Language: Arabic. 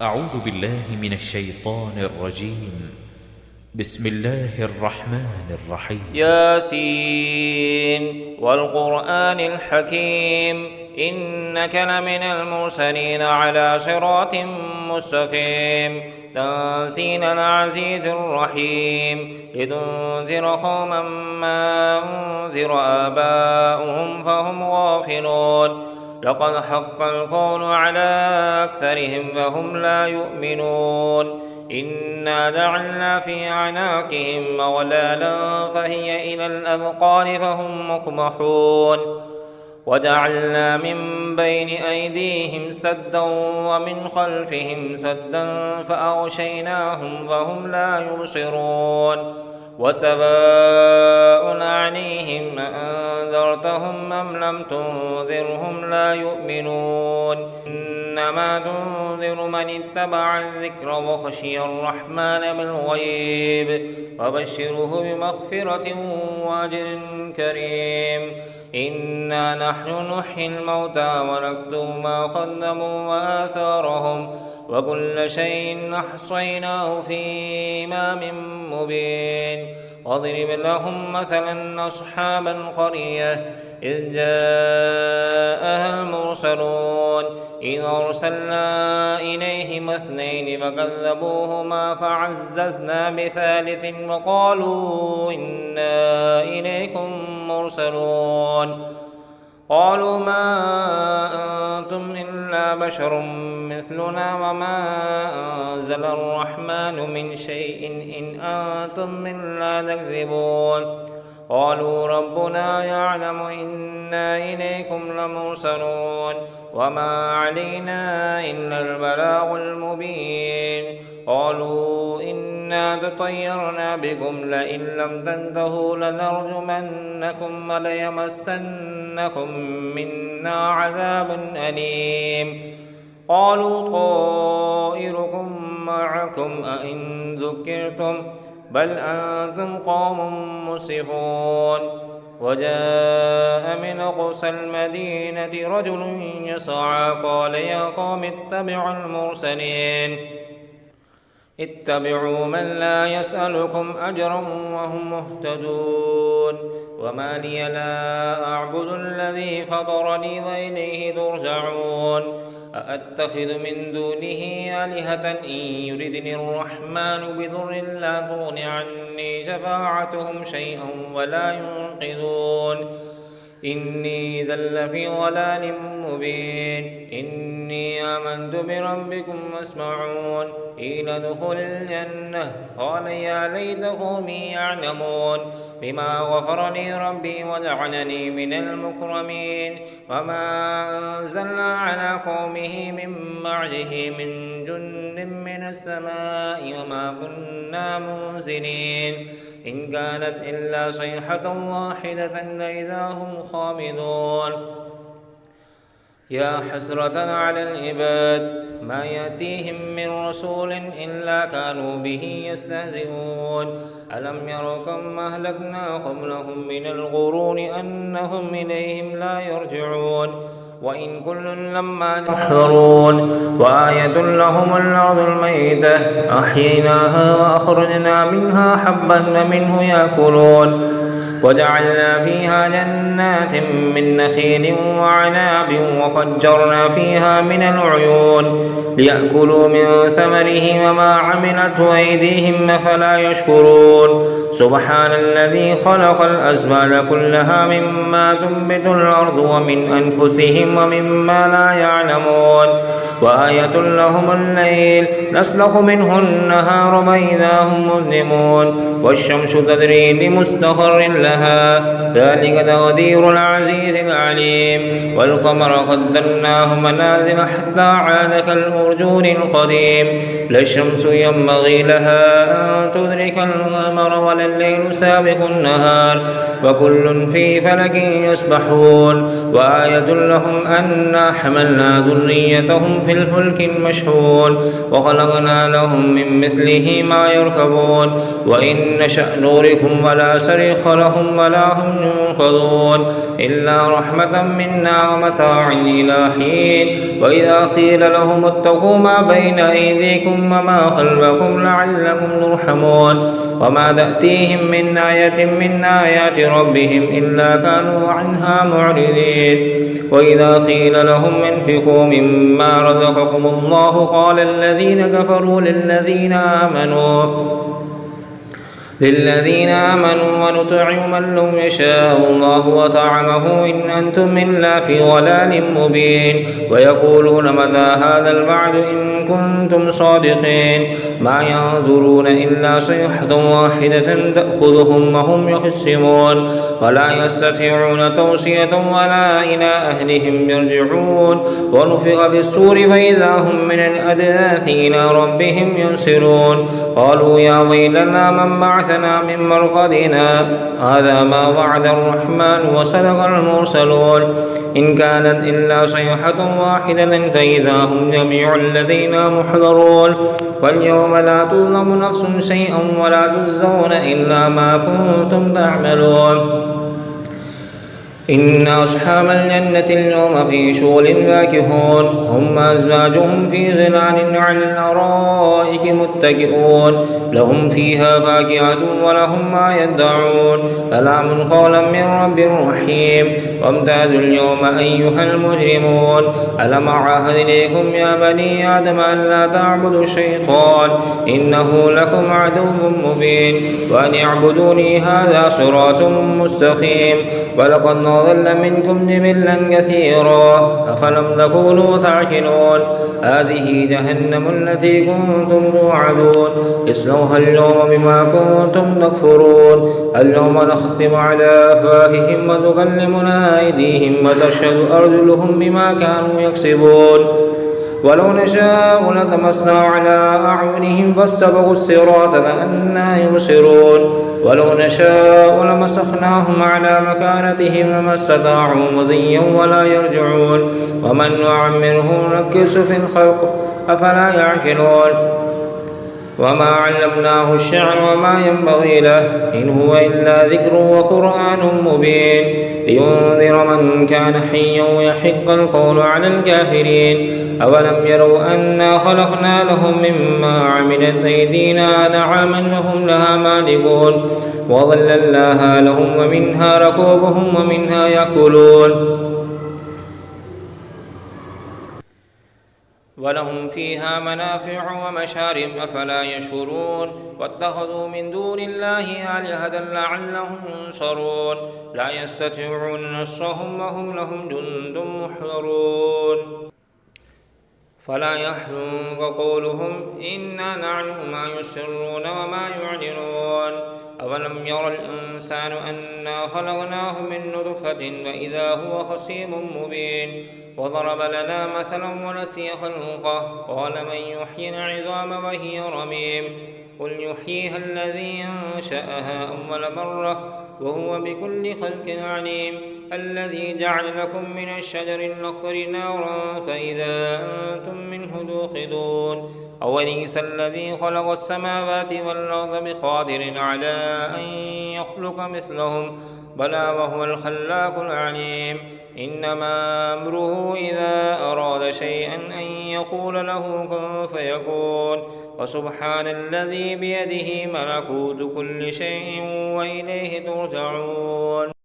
أعوذ بالله من الشيطان الرجيم. بسم الله الرحمن الرحيم. ياسين والقرآن الحكيم إنك لمن المرسلين على صراط مستقيم تنزيل العزيز الرحيم لتنذر قوما ما أنذر آباؤهم فهم غافلون لقد حق القول على أكثرهم فهم لا يؤمنون إنا جعلنا في أعناقهم أغلالا فهي إلى الأذقان فهم مقمحون وجعلنا من بين أيديهم سدا ومن خلفهم سدا فأغشيناهم فهم لا يبصرون وسواء عليهم أأنذرتهم أم لم تنذرهم لا يؤمنون إنما تنذر من اتبع الذكر وخشي الرحمن بالغيب وبشره بمغفرة وأجر كريم إنا نحن نحيي الموتى ونكتب ما قدموا وآثارهم وكل شيء أحصيناه في إمام مبين واضرب لهم مثلا أصحاب القرية إذ جاءها المرسلون إذ أرسلنا إليهم اثنين فكذبوهما فعززنا بثالث وقالوا إنا إليكم مرسلون قالوا ما أنتم إلا بشر مثلنا وما أنزل الرحمن من شيء إن أنتم إلا تكذبون قالوا ربنا يعلم إنا إليكم لمرسلون وما علينا إلا البلاغ المبين قالوا إنا تطيرنا بكم لئن لم تنتهوا لنرجمنكم وليمسنكم منا عذاب أليم قالوا طائركم معكم أئن ذكرتم بل أنتم قوم مسرفون وجاء من أقصى المدينة رجل يسعى قال يا قوم اتبعوا المرسلين اتبعوا من لا يسألكم أجرا وهم مهتدون وما لي لا أعبد الذي فطرني وإليه ترجعون أأتخذ من دونه آلهة إن يردني الرحمن بضر لا تغن عني شفاعتهم شيئا ولا ينقذون إني إذا لفي ضلال مبين إني آمنت بربكم فاسمعون قيل ادخل الجنة قال يا ليت قومي يعلمون بما غفر لي ربي وجعلني من المكرمين وما أنزلنا على قومه من بعده من جند من السماء وما كنا منزلين إن كانت إلا صيحة واحدة فإذا هم خامدون يا حسرة على العباد ما يأتيهم من رسول إلا كانوا به يستهزئون ألم يروا كم أهلكنا قبلهم من القرون أنهم إليهم لا يرجعون وإن كل لما يحضرون وآية لهم الأرض الميتة أحييناها وأخرجنا منها حبا منه يأكلون وجعلنا فيها جنات من نخيل وعناب وفجرنا فيها من العيون ليأكلوا من ثمره وما عملته أيديهم فلا يشكرون سبحان الذي خلق الأزواج كلها مما تنبت الأرض ومن أنفسهم ومما لا يعلمون وآية لهم الليل نسلخ منه النهار فإذا هم مظلمون والشمس تجري لمستقر لها ذلك تقدير العزيز العليم والقمر قدرناه منازل حتى عاد كالأرجون القديم لا الشمس ينبغي لها أن تدرك القمر ولا الليل سابق النهار وكل في فلك يسبحون وآية لهم أنا حملنا ذريتهم في الفلك المشحون وخلقنا لهم من مثله ما يركبون وإن نشأ نغرقهم ولا صريخ لهم هم ولا هم ينقذون إلا رحمة منا ومتاعا إلى حين. وإذا قيل لهم اتقوا ما بين أيديكم وما خلفكم لعلكم ترحمون وما تأتيهم من آية من آيات ربهم إلا كانوا عنها معرضين. وإذا قيل لهم انفقوا مما رزقكم الله قال الذين كفروا للذين آمنوا ونطعم من لو يشاء الله وطعمه إن أنتم إلا في ضلال مبين. ويقولون متى هذا الوعد إن كنتم صادقين ما ينظرون إلا صيحة واحدة تأخذهم وهم يخصمون ولا يستطيعون توصية ولا إلى أهلهم يرجعون. ونفخ بالصور فإذا هم من الأجداث إلى ربهم ينسلون قالوا يا ويلنا من بعثنا من مرقدنا هذا ما وعد الرحمن وصدق المرسلون إن كانت إلا صيحة واحدة فإذا هم جميع لدينا محضرون. واليوم لا تظلم نفس شيئا ولا تجزون إلا ما كنتم تعملون. إن أصحاب الجنة اليوم في شغل فاكهون هم أزواجهم في ظلال على الأرائك متكئون لهم فيها فاكهة ولهم ما يدعون سلام قولا من رب رحيم. وامتازوا اليوم أيها المجرمون ألم أعهد إليكم يا بني آدم ألا تعبدوا الشيطان إنه لكم عدو مبين وأن اعبدوني هذا صراط مستقيم. ولقد ضل منكم جبلا كثيرا أفلم تكونوا تعقلون هذه جهنم التي كنتم توعدون اصلوها اليوم بما كنتم تكفرون. اليوم نختم على أفواههم وتكلمنا أيديهم وتشهد أرجلهم بما كانوا يكسبون. ولو نشاء لطمسنا على أعينهم فاستبقوا الصراط فأنى يبصرون ولو نشاء لمسخناهم على مكانتهم وما استطاعوا مضيا ولا يرجعون. ومن نعمره نكس في الخلق أفلا يعقلون. وما علمناه الشعر وما ينبغي له إن هو إلا ذكر وقرآن مبين لينذر من كان حيا ويحق القول على الكافرين. أولم يروا أنا خلقنا لهم مما عملت أيدينا نعاما فهم لها مالكون وظللناها لهم ومنها ركوبهم ومنها يأكلون ولهم فيها منافع ومشارب أفلا يشكرون. واتخذوا من دون الله آلهة لعلهم ينصرون لا يستطيعون نصرهم وهم لهم جند محضرون. فلا يحزنك قولهم إنا نعلم ما يسرون وما يعلنون. أولم ير الإنسان أنا خلقناه من نطفة وإذا هو خصيم مبين. وضرب لنا مثلا ونسي خلقه قال من يحيي العظام وهي رميم قل يحييها الذي أنشأها أول مرة وهو بكل خلق عليم. الذي جعل لكم من الشجر الأخضر نارا فإذا أنتم منه توقدون. أوليس الذي خلق السماوات والأرض بقادر على أن يخلق مثلهم بلى وهو الخلاق العليم. إنما أمره إذا أراد شيئا أن يقول له كن فيكون. وسبحان الذي بيده ملكوت كل شيء وإليه ترجعون.